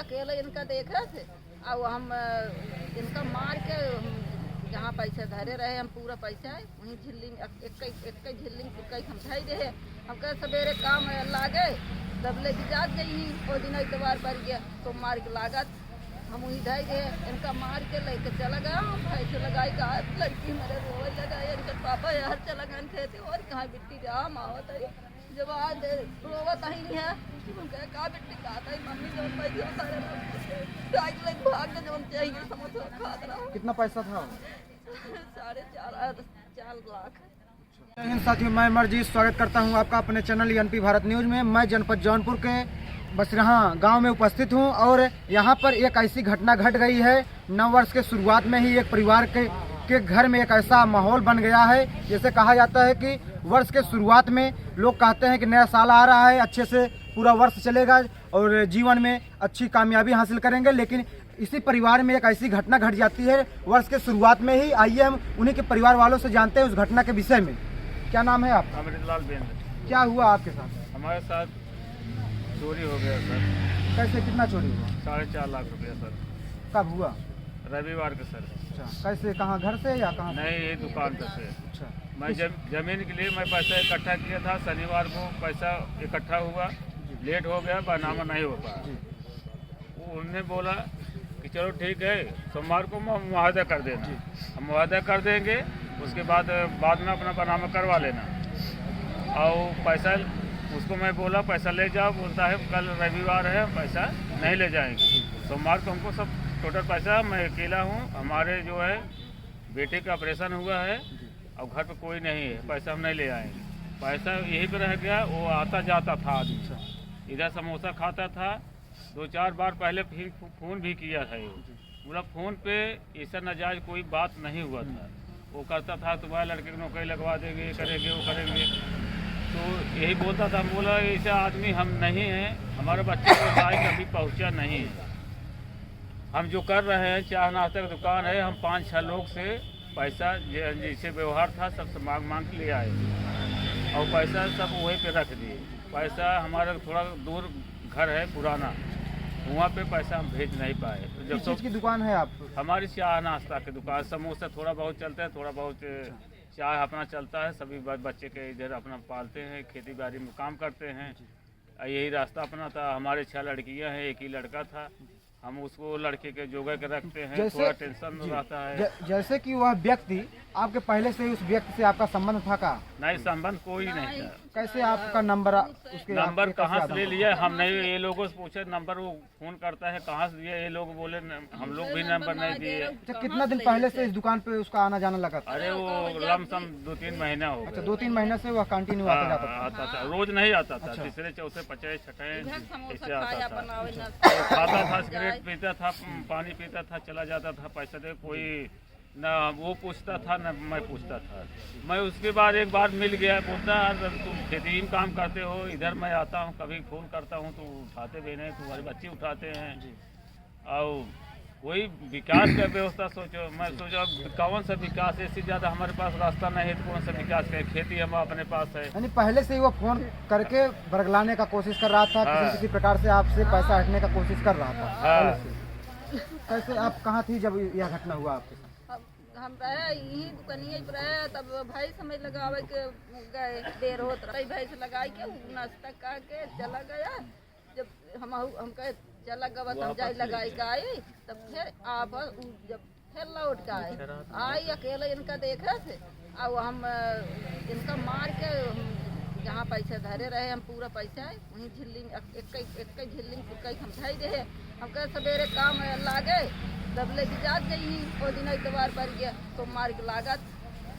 अकेले इनका देख रहे थे और हम इनका मार के जहाँ पैसे धरे रहे हम पूरा पैसा वहीं झिल्लिंग एक झिल्लिंग तुकई हम धई रहे। हम कहे सवेरे काम लागे दबले की जात गई वो दिन इतवार पर गया तो मार के लागत हम वहीं धई रहे। इनका मार के लेके चला गया हम पैसे लगाई कहा लड़की मेरे रोए लगा इनका पापा यार चला गए थे और कहाँ बिट्टी जा मावत है जब आज रोवत ही नहीं है का बिट्टी खाता मम्मी जो पैसे सारे भाग जो चाहिए समोसा खाता रहा। कितना पैसा था? 4.5 लाख। जय हिंद साथियों, मैं अमरजीत स्वागत करता हूं आपका अपने चैनल एनपी भारत न्यूज में। मैं जनपद जौनपुर के बसरहा गांव में उपस्थित हूं और यहां पर एक ऐसी घटना घट गई है। नव वर्ष के शुरुआत में ही एक परिवार के घर में एक ऐसा माहौल बन गया है। जैसे कहा जाता है कि वर्ष के शुरुआत में लोग कहते हैं कि नया साल आ रहा है, अच्छे से पूरा वर्ष चलेगा और जीवन में अच्छी कामयाबी हासिल करेंगे, लेकिन इसी परिवार में एक ऐसी घटना घट जाती है वर्ष के शुरुआत में ही। आइए हम उन्हीं के परिवार वालों से जानते हैं उस घटना के विषय में। क्या नाम है आपका? अमृतलाल बेंद्र। क्या हुआ आपके साथ? हमारे साथ चोरी हो गया सर। कैसे, कितना चोरी हुआ? 4.5 लाख रुपया सर। कब हुआ? रविवार के सर। अच्छा, कैसे, कहाँ, घर से या कहाँ? नहीं, ये दुकान पे से। अच्छा, मैं जमीन के लिए मैं पैसा इकट्ठा किया था। शनिवार को पैसा इकट्ठा हुआ, लेट हो गया, बनामा नहीं हो पाया। उन्होंने बोला कि चलो ठीक है सोमवार को मुआवजा कर देना। हम मुआवजा कर देंगे, उसके बाद में अपना बनामा करवा लेना। और पैसा उसको मैं बोला पैसा ले जाओ, बोलता है कल रविवार है पैसा नहीं ले जाएंगे। सोमवार को हमको सब टोटल पैसा, मैं अकेला हूँ, हमारे जो है बेटे का ऑपरेशन हुआ है और घर पे कोई नहीं है, पैसा हम नहीं ले आएंगे। पैसा यहीं पे रह गया। वो आता जाता था आदमी, इधर समोसा खाता था। 2-4 बार पहले फिर फ़ोन भी किया था। बोला फ़ोन पे ऐसा नाजायज़ कोई बात नहीं हुआ था। वो करता था तुम्हारे लड़के को नौकरी लगवा देंगे, करेंगे, वो करेंगे, तो यही बोलता था। बोला ऐसा आदमी हम नहीं हैं, हमारे बच्चे को चाय कभी पहुंचा नहीं है। हम जो कर रहे हैं चाय नाश्ते की दुकान है, हम 5-6 लोग से पैसा जैसे व्यवहार था सबसे मांग के ले आए और पैसा सब वहीं पे रख दिए। पैसा हमारा थोड़ा दूर घर है पुराना, वहाँ पे पैसा हम भेज नहीं पाए। तो जब किस चीज़ की दुकान है आप? हमारी चाय नाश्ता की दुकान, समोसा थोड़ा बहुत चलता है, थोड़ा बहुत चाय अपना चलता है। सभी बच्चे के इधर अपना पालते हैं, खेती बाड़ी में काम करते हैं। यही रास्ता अपना था। हमारे 6 लड़कियां हैं, एक ही लड़का था। हम उसको लड़के के जोगा के रखते हैं, थोड़ा टेंशन रहता है। जैसे कि वह व्यक्ति आपके पहले से उस व्यक्ति से आपका संबंध था का? नहीं, संबंध कोई नहीं था। कैसे आपका नंबर उसके नंबर कहाँ से ले लिया हम नहीं, ये लोगों से पूछे नंबर, वो फोन करता है कहाँ से दिया, ये लोग बोले हम लोग भी नंबर नहीं दिए। अच्छा, कितना दिन पहले से इस दुकान पे उसका आना जाना लगा था? अरे वो लमसम 2-3 महीना हो अच्छा, गया। 2-3 महीने से वह कंटिन्यू आता जाता था? आता था, रोज नहीं आता था। अच्छा। तीसरे चौथे 50 छठे ऐसे आता था। बनावे खाता था, सिगरेट पीता था, पानी पीता था, चला जाता था। पैसा दे कोई ना वो पूछता था ना मैं पूछता था। मैं उसके बाद एक बार मिल गया, बोलता है तुम खेती में काम करते हो, इधर मैं आता हूँ, कभी फ़ोन करता हूँ तो उठाते भी नहीं, तुम्हारे बच्चे उठाते हैं। और वही विकास का व्यवस्था सोचो। मैं सोचा कौन सा विकास है, इससे ज़्यादा हमारे पास रास्ता नहीं है तो कौन सा विकास है। खेती हम अपने पास है। यानी पहले से ही वो फोन करके बरगलाने का कोशिश कर रहा था, किसी प्रकार से आपसे पैसा हटने का कोशिश कर रहा था पहले से। कैसे, आप कहाँ थी जब यह घटना हुआ आपके साथ? हम रहे यही दुकानिए पर रहे, तब भाई समय लगावे के गए, देर होत रही, भाई से लगाई के नाश्ता खा के चला गया। जब हम कहे चला गवा हम जाए लगाई के आई, तब फिर आप जब फिर लौट के आई अकेले इनका देख रहे थे और हम इनका मार के जहाँ पैसे धरे रहे हम पूरा पैसा वहीं झिल्लिंग एक झिल्लिंग तुकई हम धई रहे। हम कहे सवेरे काम लागे दबले की जात गई वो दिन इतवार पर गया तो मार के लागत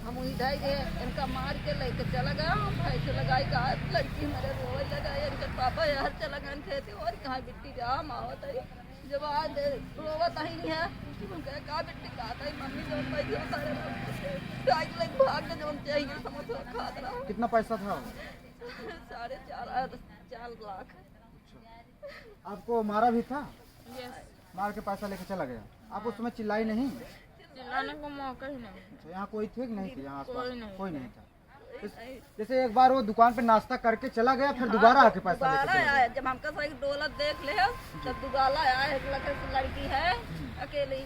हम वहीं धई रहे। इनका मार के लेके चला गया हम पैसे लगाई कहा लड़की मेरे रोए लगा इनके पापा यार चला गए थे और कहाँ बिट्टी जा मावत है जब आज रोवत ही नहीं है का बिट्टी खाता है मम्मी जो पैसे सारे भाग जो चाहिए समोसा खाता रहा। कितना पैसा था? 4.5 लाख। आपको मारा भी था? यस। मार के पैसा लेके चला गया। आप उस समय चिल्लाई नहीं? चिल्लाने को मौका ही नहीं। यहाँ कोई थे कि नहीं थे? यहाँ आसपास कोई नहीं था। जैसे एक बार वो दुकान पे नाश्ता करके चला गया, फिर दोबारा आके पैसा लेके दोबारा चला आया, जब हमका सही डोलत देख ले तब दोबारा आया, एक लड़की है अकेली,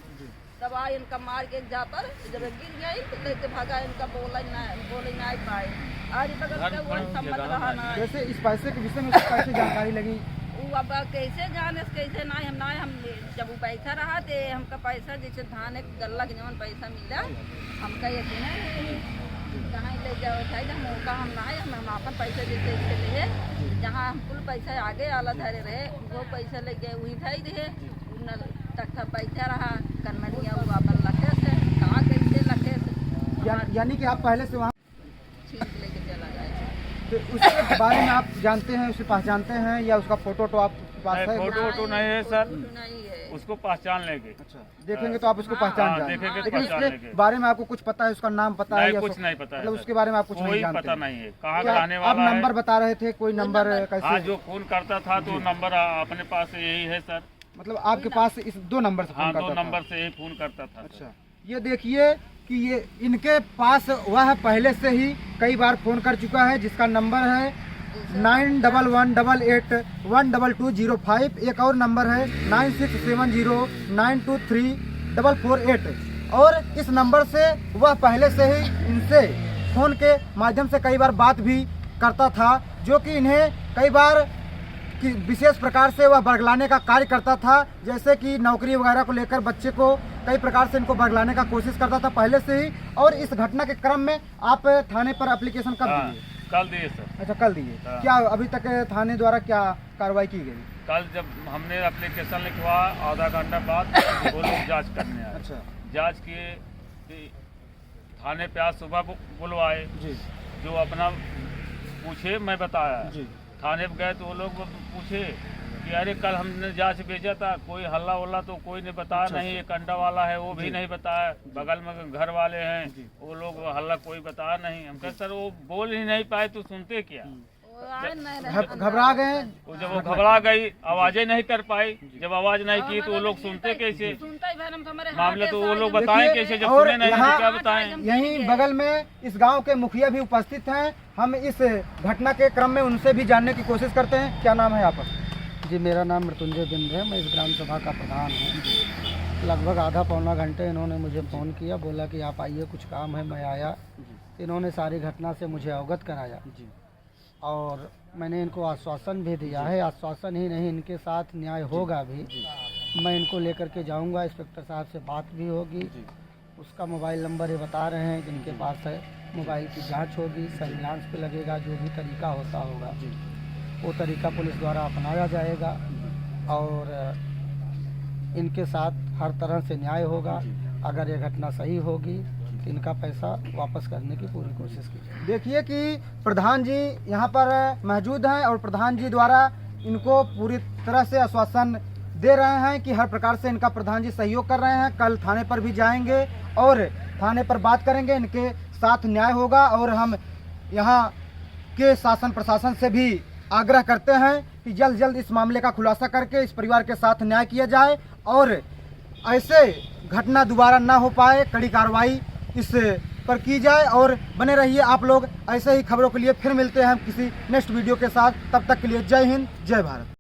तब आई इनका मार के जाता जब गिर गई तो लेके भागा, इनका बोले नहीं पाए, आज तक कोई समझ रहा ना। जैसे इस पैसे के विषय में कैसे जानकारी लगी? वो अब कैसे जाने कैसे ना हम जब वो पैसा रहा थे हमका पैसा जैसे धान एक गल्ला के जवन पैसा मिला हमका यकीन है कहाँ ले जाओ चाहिए मौका हम ना हम अपन पैसा जैसे ले जहाँ हम कुल पैसा आगे आला धरे रहे वो पैसा ले गए वही ढाई रहे तक पैसा रहा कन्नरिया वो अपन लखे से कहाँ कैसे लखे से यानी कि आप पहले से वहाँ छीन लेके चला गया। तो उसके बारे में आप जानते हैं, उसे पहचानते हैं या उसका फोटो तो आपके पास है? फोटो नहीं है सर, नहीं है उसको पहचान लेंगे। अच्छा, देखेंगे तो आप उसको पहचान हाँ, जाएंगे। देखेंगे तो लेकिन पहचान उसके लेंगे। बारे में आपको कुछ पता है? उसका नाम पता है नहीं, या कुछ नहीं पता है मतलब सर। उसके बारे में आप कुछ नहीं कोई जानते? पता नहीं है कहाँ क्या का रहने आप वाला नंबर है। बता रहे थे, कोई नंबर हाँ, कैसे? जो फोन करता था तो नंबर अपने पास यही है सर। मतलब आपके पास इस 2 नंबर से हाँ, फोन 2 करता था? नंबर से ही फोन करता था। अच्छा, ये देखिए कि ये इनके पास वह पहले से ही कई बार फोन कर चुका है, जिसका नंबर है 9118812205। एक और नंबर है 9670923448। और इस नंबर से वह पहले से ही इनसे फोन के माध्यम से कई बार बात भी करता था, जो कि इन्हें कई बार कि विशेष प्रकार से वह बरगलाने का कार्य करता था, जैसे कि नौकरी वगैरह को लेकर बच्चे को कई प्रकार से इनको बरगलाने का कोशिश करता था पहले से ही। और इस घटना के क्रम में आप थाने पर एप्लीकेशन कब हाँ, दिए? कल दिए सर। अच्छा, कल दिए। हाँ। क्या अभी तक थाने द्वारा क्या कार्रवाई की गई? कल जब हमने एप्लीकेशन लिखवा आधा घंटा बाद वो लोग जांच करने आए। अच्छा जांच किए कि थाने पे आज सुबह बुलवाए, जी जो अपना पूछे मैं बताया। जी थाने पे गए तो वो लोग पूछे कि अरे कल हमने जांच भेजा था, कोई हल्ला वल्ला तो कोई ने बताया अच्छा, नहीं, एक अंडा वाला है वो भी नहीं बताया, बगल में घर वाले हैं वो लोग हल्ला कोई बताया नहीं। हम कहे सर वो बोल ही नहीं पाए तो सुनते क्या? घबरा गए? वो जब वो घबरा गई आवाजें नहीं कर पाई, जब आवाज नहीं की तो वो लोग सुनते कैसे? मामले तो वो लोग बताएं कैसे जब और सुने नहीं यहाँ तो क्या बताएं? यहीं बगल में इस गांव के मुखिया भी उपस्थित हैं। हम इस घटना के क्रम में उनसे भी जानने की कोशिश करते हैं। क्या नाम है आपका? जी, मेरा नाम मृत्युंजय बिंद है। मैं इस ग्राम सभा का प्रधान हूँ। लगभग आधा पौना घंटे इन्होंने मुझे फ़ोन किया, बोला कि आप आइए कुछ काम है। मैं आया, इन्होंने सारी घटना से मुझे अवगत कराया और मैंने इनको आश्वासन भी दिया है। आश्वासन ही नहीं, इनके साथ न्याय होगा भी। मैं इनको लेकर के जाऊंगा, इंस्पेक्टर साहब से बात भी होगी। उसका मोबाइल नंबर ये बता रहे हैं कि इनके पास है। मोबाइल की जांच होगी, सर्विलांस पे लगेगा, जो भी तरीका होता होगा वो तरीका पुलिस द्वारा अपनाया जाएगा और इनके साथ हर तरह से न्याय होगा। अगर ये घटना सही होगी तो इनका पैसा वापस करने की पूरी कोशिश की जाएगी। देखिए कि प्रधान जी यहाँ पर मौजूद हैं और प्रधान जी द्वारा इनको पूरी तरह से आश्वासन दे रहे हैं कि हर प्रकार से इनका प्रधान जी सहयोग कर रहे हैं। कल थाने पर भी जाएंगे और थाने पर बात करेंगे, इनके साथ न्याय होगा। और हम यहाँ के शासन प्रशासन से भी आग्रह करते हैं कि जल्द जल्द इस मामले का खुलासा करके इस परिवार के साथ न्याय किया जाए और ऐसे घटना दोबारा ना हो पाए, कड़ी कार्रवाई इस पर की जाए। और बने रहिए आप लोग ऐसे ही खबरों के लिए। फिर मिलते हैं हम किसी नेक्स्ट वीडियो के साथ। तब तक के लिए जय हिंद, जय भारत।